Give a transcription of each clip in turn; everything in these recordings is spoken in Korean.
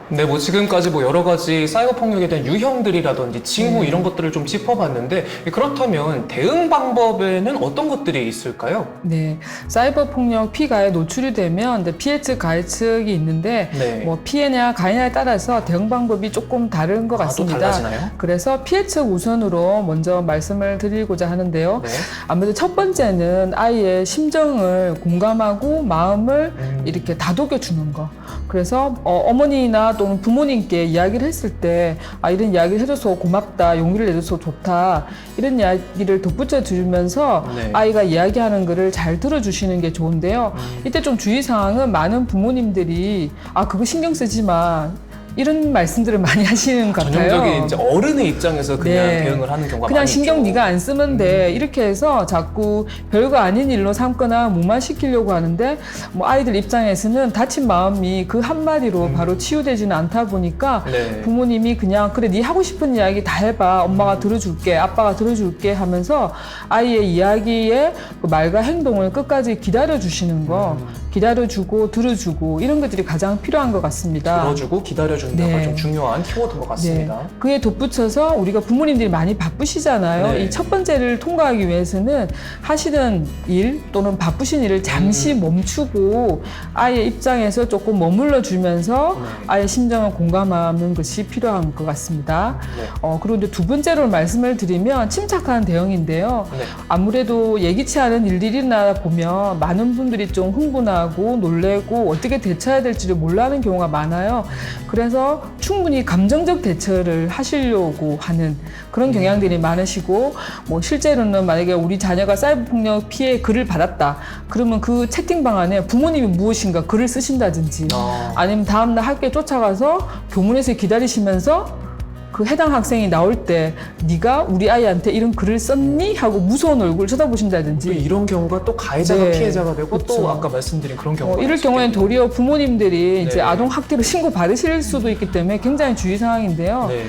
네, 뭐 지금까지 뭐 여러 가지 사이버 폭력에 대한 유형들이라든지 징후 이런 것들을 좀 짚어봤는데 그렇다면 대응 방법에는 어떤 것들이 있을까요? 네, 사이버 폭력 피해가에 노출이 되면 이제 피해 측, 가해 측이 있는데 네. 뭐 피해냐 가해냐에 따라서 대응 방법이 조금 다른 것 또 같습니다. 달라지나요? 그래서 피해 측 우선으로 먼저 말씀을 드리고자 하는데요. 네. 아무래도 첫 번째는 아이의 심정을 공감하고 마음을 이렇게 다독여 주는 거. 그래서 어머니나 또는 부모님께 이야기를 했을 때 이런 이야기를 해줘서 고맙다, 용기를 내줘서 좋다 이런 이야기를 덧붙여 주면서 네. 아이가 이야기하는 거를 잘 들어주시는 게 좋은데요. 이때 좀 주의사항은 많은 부모님들이 그거 신경 쓰지 마 이런 말씀들을 많이 하시는 것 같아요. 전형적인 이제 어른의 입장에서 그냥 네. 대응을 하는 경우가 그냥 많이 신경 있죠. 네가 안 쓰면 돼 이렇게 해서 자꾸 별거 아닌 일로 삼거나 무마시키려고 하는데 뭐 아이들 입장에서는 다친 마음이 그 한마디로 바로 치유되지는 않다 보니까 네. 부모님이 그냥 그래 네 하고 싶은 이야기 다 해봐 엄마가 들어줄게 아빠가 들어줄게 하면서 아이의 이야기의 그 말과 행동을 끝까지 기다려 주시는 거 기다려주고 들어주고 이런 것들이 가장 필요한 것 같습니다. 들어주고 기다려준다가 네. 좀 중요한 키워드인 것 같습니다. 네. 그에 덧붙여서 우리가 부모님들이 많이 바쁘시잖아요. 네. 이 첫 번째를 통과하기 위해서는 하시던 일 또는 바쁘신 일을 잠시 멈추고 아이의 입장에서 조금 머물러 주면서 아이의 심정을 공감하는 것이 필요한 것 같습니다. 네. 그리고 이제 두 번째로 말씀을 드리면 침착한 대응인데요. 네. 아무래도 예기치 않은 일들이 일어나다 보면 많은 분들이 좀 흥분하고 놀래고 어떻게 대처해야 될지를 몰라하는 경우가 많아요. 그래서 충분히 감정적 대처를 하시려고 하는 그런 경향들이 많으시고 뭐 실제로는 만약에 우리 자녀가 사이버 폭력 피해 글을 받았다 그러면 그 채팅방 안에 부모님이 무엇인가 글을 쓰신다든지 아니면 다음날 학교에 쫓아가서 교문에서 기다리시면서 그 해당 학생이 나올 때 네가 우리 아이한테 이런 글을 썼니? 하고 무서운 얼굴을 쳐다보신다든지 또 이런 경우가 또 가해자가 네. 피해자가 되고 그렇죠. 또 아까 말씀드린 그런 경우가 이럴 있을 경우에는 텐데. 도리어 부모님들이 이제 네. 아동 학대로 신고 받으실 수도 있기 때문에 굉장히 주의사항인데요. 네.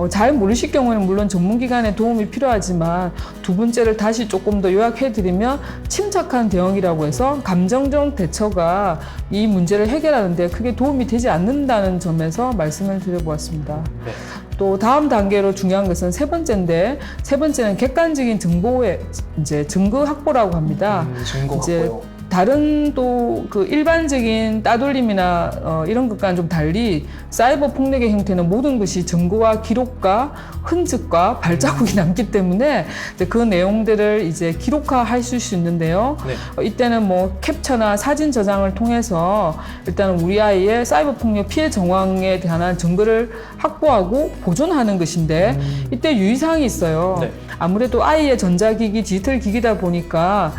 잘 모르실 경우에는 물론 전문기관의 도움이 필요하지만 두 번째를 다시 조금 더 요약해드리면 침착한 대응이라고 해서 감정적 대처가 이 문제를 해결하는데 크게 도움이 되지 않는다는 점에서 말씀을 드려보았습니다. 네. 또 다음 단계로 중요한 것은 세 번째인데 세 번째는 객관적인 정보의 이제 증거 확보라고 합니다. 증거 이제 확보요. 다른 또 그 일반적인 따돌림이나 이런 것과는 좀 달리 사이버 폭력의 형태는 모든 것이 증거와 기록과 흔적과 발자국이 남기 때문에 이제 그 내용들을 이제 기록화하실 수 있는데요. 네. 이때는 뭐 캡처나 사진 저장을 통해서 일단 우리 아이의 사이버 폭력 피해 정황에 대한 증거를 확보하고 보존하는 것인데 이때 유의사항이 있어요. 네. 아무래도 아이의 전자기기, 디지털 기기다 보니까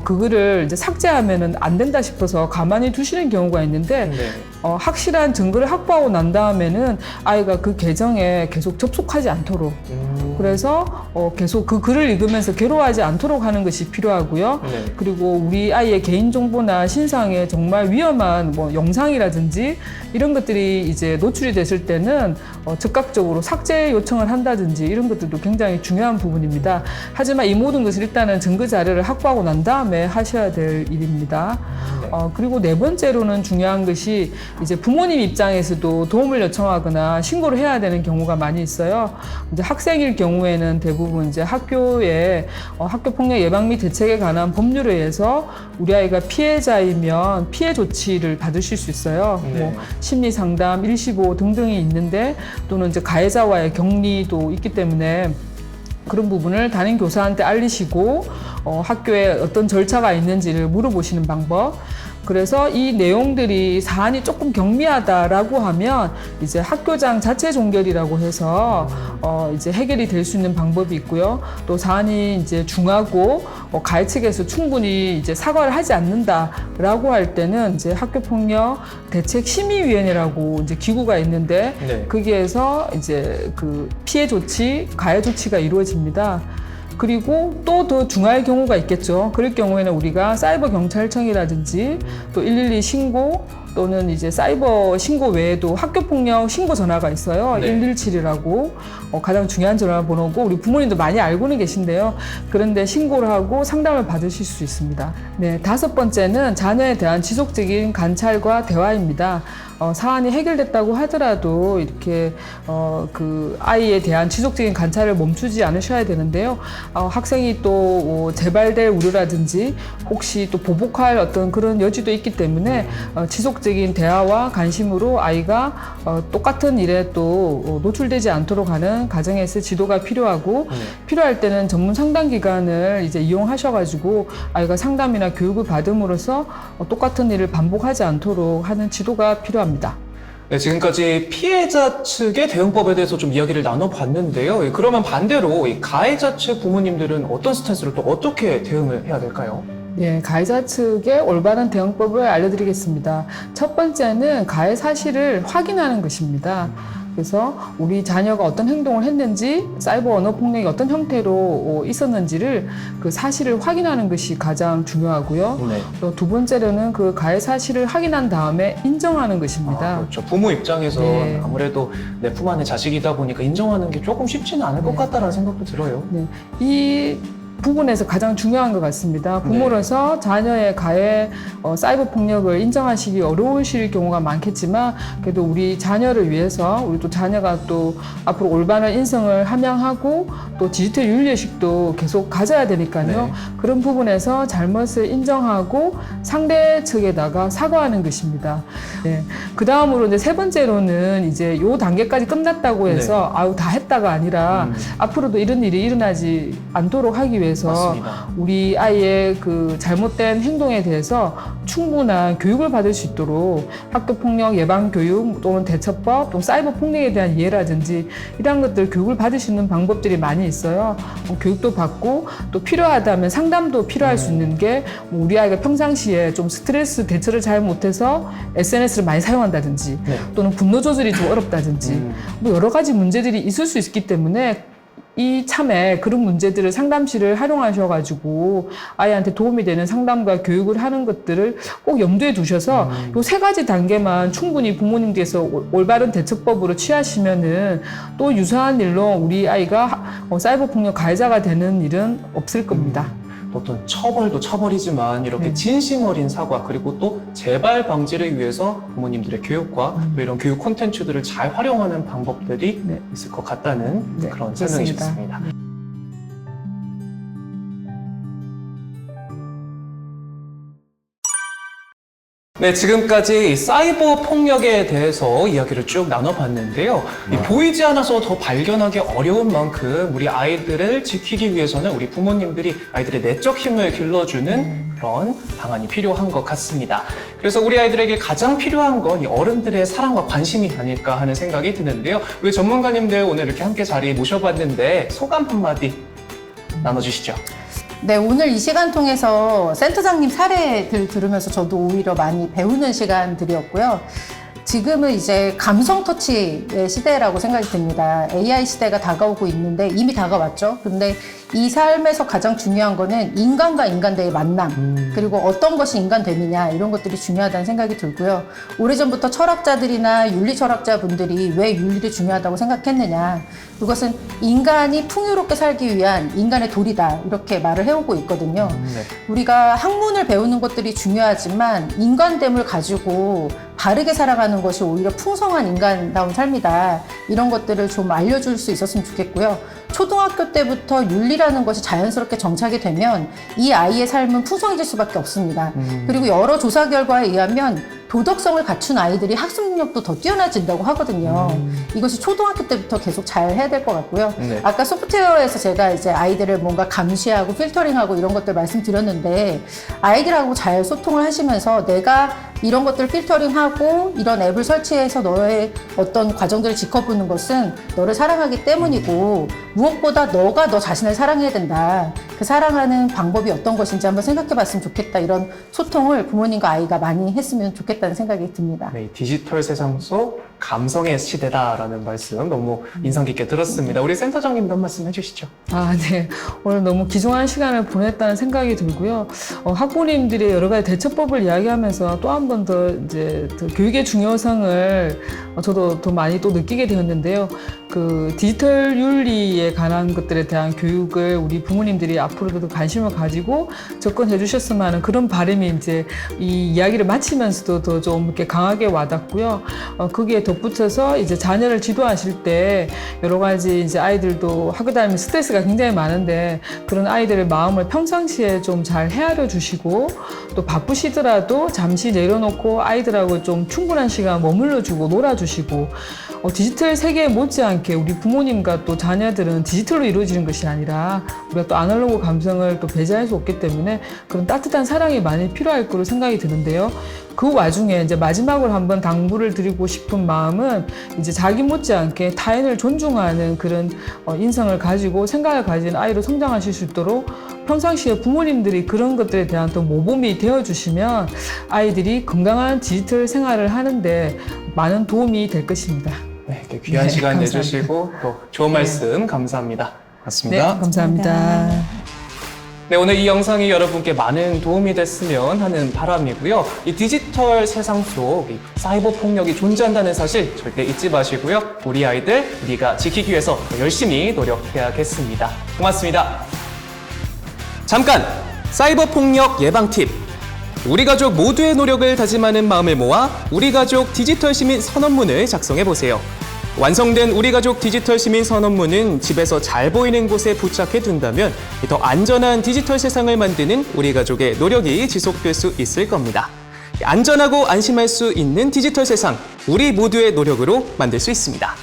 그거를 이제 삭제하면은 안 된다 싶어서 가만히 두시는 경우가 있는데 네. 확실한 증거를 확보하고 난 다음에는 아이가 그 계정에 계속 접속하지 않도록 그래서 계속 그 글을 읽으면서 괴로워하지 않도록 하는 것이 필요하고요. 네. 그리고 우리 아이의 개인정보나 신상에 정말 위험한 뭐 영상이라든지 이런 것들이 이제 노출이 됐을 때는 즉각적으로 삭제 요청을 한다든지 이런 것들도 굉장히 중요한 부분입니다. 하지만 이 모든 것을 일단은 증거 자료를 확보하고 난 다음에 하셔야 될 일입니다. 그리고 네 번째로는 중요한 것이 이제 부모님 입장에서도 도움을 요청하거나 신고를 해야 되는 경우가 많이 있어요. 이제 학생일 경우에는 대부분 이제 학교에 학교 폭력 예방 및 대책에 관한 법률에 의해서 우리 아이가 피해자이면 피해 조치를 받으실 수 있어요. 네. 뭐 심리 상담, 일시보호 등등이 있는데 또는 이제 가해자와의 격리도 있기 때문에 그런 부분을 담임 교사한테 알리시고 학교에 어떤 절차가 있는지를 물어보시는 방법. 그래서 이 내용들이 사안이 조금 경미하다라고 하면 이제 학교장 자체 종결이라고 해서 이제 해결이 될 수 있는 방법이 있고요. 또 사안이 이제 중하고 가해 측에서 충분히 이제 사과를 하지 않는다라고 할 때는 이제 학교폭력 대책 심의위원회라고 이제 기구가 있는데 네. 거기에서 이제 그 피해 조치, 가해 조치가 이루어집니다. 그리고 또 더 중할 경우가 있겠죠. 그럴 경우에는 우리가 사이버 경찰청이라든지 또 112 신고 또는 이제 사이버 신고 외에도 학교폭력 신고 전화가 있어요. 네. 117이라고 가장 중요한 전화번호고 우리 부모님도 많이 알고는 계신데요. 그런데 신고를 하고 상담을 받으실 수 있습니다. 네, 5번째는 자녀에 대한 지속적인 관찰과 대화입니다. 사안이 해결됐다고 하더라도 이렇게 그 아이에 대한 지속적인 관찰을 멈추지 않으셔야 되는데요. 학생이 또 재발될 우려라든지 혹시 또 보복할 어떤 그런 여지도 있기 때문에 지속적인 대화와 관심으로 아이가 똑같은 일에 또 노출되지 않도록 하는 가정에서 지도가 필요하고 필요할 때는 전문 상담 기관을 이제 이용하셔가지고 아이가 상담이나 교육을 받음으로써 똑같은 일을 반복하지 않도록 하는 지도가 필요합니다. 네, 지금까지 피해자 측의 대응법에 대해서 좀 이야기를 나눠봤는데요. 그러면 반대로 이 가해자 측 부모님들은 어떤 스탠스를 또 어떻게 대응을 해야 될까요? 네, 가해자 측의 올바른 대응법을 알려드리겠습니다. 첫 번째는 가해 사실을 확인하는 것입니다. 그래서 우리 자녀가 어떤 행동을 했는지, 사이버 언어 폭력이 어떤 형태로 있었는지를 그 사실을 확인하는 것이 가장 중요하고요. 네. 또 두 번째로는 그 가해 사실을 확인한 다음에 인정하는 것입니다. 그렇죠. 부모 입장에서 네. 아무래도 내 품 안의 자식이다 보니까 인정하는 게 조금 쉽지는 않을 것 네. 같다라는 생각도 들어요. 네, 이 부분에서 가장 중요한 것 같습니다. 부모로서 자녀의 가해 사이버 폭력을 인정하시기 어려우실 경우가 많겠지만 그래도 우리 자녀를 위해서 우리 또 자녀가 또 앞으로 올바른 인성을 함양하고 또 디지털 윤리의식도 계속 가져야 되니까요. 네. 그런 부분에서 잘못을 인정하고 상대 측에다가 사과하는 것입니다. 네. 그 다음으로 이제 세 번째로는 이제 요 단계까지 끝났다고 해서 아유 다 했다가 아니라 앞으로도 이런 일이 일어나지 않도록 하기 위해서 맞습니다. 우리 아이의 그 잘못된 행동에 대해서 충분한 교육을 받을 수 있도록 학교 폭력 예방 교육 또는 대처법 또는 사이버 폭력에 대한 이해라든지 이런 것들 교육을 받을 수 있는 방법들이 많이 있어요. 교육도 받고 또 필요하다면 상담도 필요할 수 있는 게 우리 아이가 평상시에 좀 스트레스 대처를 잘 못해서 SNS를 많이 사용한다든지 네. 또는 분노 조절이 좀 어렵다든지 뭐 여러 가지 문제들이 있을 수 있기 때문에 이참에 그런 문제들을 상담실을 활용하셔가지고 아이한테 도움이 되는 상담과 교육을 하는 것들을 꼭 염두에 두셔서 요 세 가지 단계만 충분히 부모님께서 올바른 대처법으로 취하시면은 또 유사한 일로 우리 아이가 사이버 폭력 가해자가 되는 일은 없을 겁니다. 어떤 처벌도 처벌이지만 이렇게 네. 진심 어린 사과 그리고 또 재발 방지를 위해서 부모님들의 교육과 또 이런 교육 콘텐츠들을 잘 활용하는 방법들이 네. 있을 것 같다는 네, 그런 그렇습니다. 설명이셨습니다. 네, 지금까지 사이버 폭력에 대해서 이야기를 쭉 나눠봤는데요. 이 보이지 않아서 더 발견하기 어려운 만큼 우리 아이들을 지키기 위해서는 우리 부모님들이 아이들의 내적 힘을 길러주는 그런 방안이 필요한 것 같습니다. 그래서 우리 아이들에게 가장 필요한 건 이 어른들의 사랑과 관심이 아닐까 하는 생각이 드는데요. 우리 전문가님들 오늘 이렇게 함께 자리에 모셔봤는데 소감 한마디 나눠주시죠. 네, 오늘 이 시간 통해서 센터장님 사례들 들으면서 저도 오히려 많이 배우는 시간들이었고요. 지금은 이제 감성 터치의 시대라고 생각이 듭니다. AI 시대가 다가오고 있는데 이미 다가왔죠. 근데 이 삶에서 가장 중요한 거는 인간과 인간과의 만남, 그리고 어떤 것이 인간됨이냐 이런 것들이 중요하다는 생각이 들고요. 오래전부터 철학자들이나 윤리 철학자분들이 왜 윤리를 중요하다고 생각했느냐, 그것은 인간이 풍요롭게 살기 위한 인간의 도리다 이렇게 말을 해오고 있거든요. 네. 우리가 학문을 배우는 것들이 중요하지만 인간됨을 가지고 바르게 살아가는 것이 오히려 풍성한 인간다운 삶이다. 이런 것들을 좀 알려줄 수 있었으면 좋겠고요. 초등학교 때부터 윤리라는 것이 자연스럽게 정착이 되면 이 아이의 삶은 풍성해질 수밖에 없습니다. 그리고 여러 조사 결과에 의하면 도덕성을 갖춘 아이들이 학습 능력도 더 뛰어나진다고 하거든요. 이것이 초등학교 때부터 계속 잘 해야 될 것 같고요. 네. 아까 소프트웨어에서 제가 이제 아이들을 뭔가 감시하고 필터링하고 이런 것들 말씀드렸는데 아이들하고 잘 소통을 하시면서 내가 이런 것들 필터링하고 이런 앱을 설치해서 너의 어떤 과정들을 지켜보는 것은 너를 사랑하기 때문이고 무엇보다 너가 너 자신을 사랑해야 된다. 그 사랑하는 방법이 어떤 것인지 한번 생각해 봤으면 좋겠다. 이런 소통을 부모님과 아이가 많이 했으면 좋겠다는 생각이 듭니다. 네, 디지털 세상 속 감성의 시대다라는 말씀 너무 인상 깊게 들었습니다. 우리 센터장님도 한 말씀 해주시죠. 아, 네. 오늘 너무 귀중한 시간을 보냈다는 생각이 들고요. 학부모님들의 여러 가지 대처법을 이야기하면서 또 한 번 더 이제 더 교육의 중요성을 저도 더 많이 또 느끼게 되었는데요. 그 디지털 윤리에 관한 것들에 대한 교육을 우리 부모님들이 앞으로도 더 관심을 가지고 접근해 주셨으면 하는 그런 바람이 이제 이 이야기를 마치면서도 더 좀 이렇게 강하게 와닿고요. 거기에 덧붙여서 이제 자녀를 지도하실 때 여러 가지 이제 아이들도 학교 다니면 스트레스가 굉장히 많은데 그런 아이들의 마음을 평상시에 좀 잘 헤아려 주시고 또 바쁘시더라도 잠시 내려놓고 아이들하고 좀 충분한 시간 머물러 주고 놀아주시고 디지털 세계에 못지않게 우리 부모님과 또 자녀들은 디지털로 이루어지는 것이 아니라 우리가 또 아날로그 감성을 또 배제할 수 없기 때문에 그런 따뜻한 사랑이 많이 필요할 거로 생각이 드는데요. 그 와중에 이제 마지막으로 한번 당부를 드리고 싶은 마음은 이제 자기 못지않게 타인을 존중하는 그런 인성을 가지고 생각을 가진 아이로 성장하실 수 있도록 평상시에 부모님들이 그런 것들에 대한 또 모범이 되어주시면 아이들이 건강한 디지털 생활을 하는데 많은 도움이 될 것입니다. 네, 이렇게 귀한 네, 시간 감사합니다. 내주시고 또 좋은 말씀 감사합니다. 네, 맞습니다. 감사합니다. 네, 오늘 이 영상이 여러분께 많은 도움이 됐으면 하는 바람이고요. 이 디지털 세상 속 이 사이버 폭력이 존재한다는 사실 절대 잊지 마시고요. 우리 아이들 우리가 지키기 위해서 더 열심히 노력해야겠습니다. 고맙습니다. 잠깐! 사이버 폭력 예방 팁! 우리 가족 모두의 노력을 다짐하는 마음을 모아 우리 가족 디지털 시민 선언문을 작성해 보세요. 완성된 우리 가족 디지털 시민 선언문은 집에서 잘 보이는 곳에 부착해 둔다면 더 안전한 디지털 세상을 만드는 우리 가족의 노력이 지속될 수 있을 겁니다. 안전하고 안심할 수 있는 디지털 세상, 우리 모두의 노력으로 만들 수 있습니다.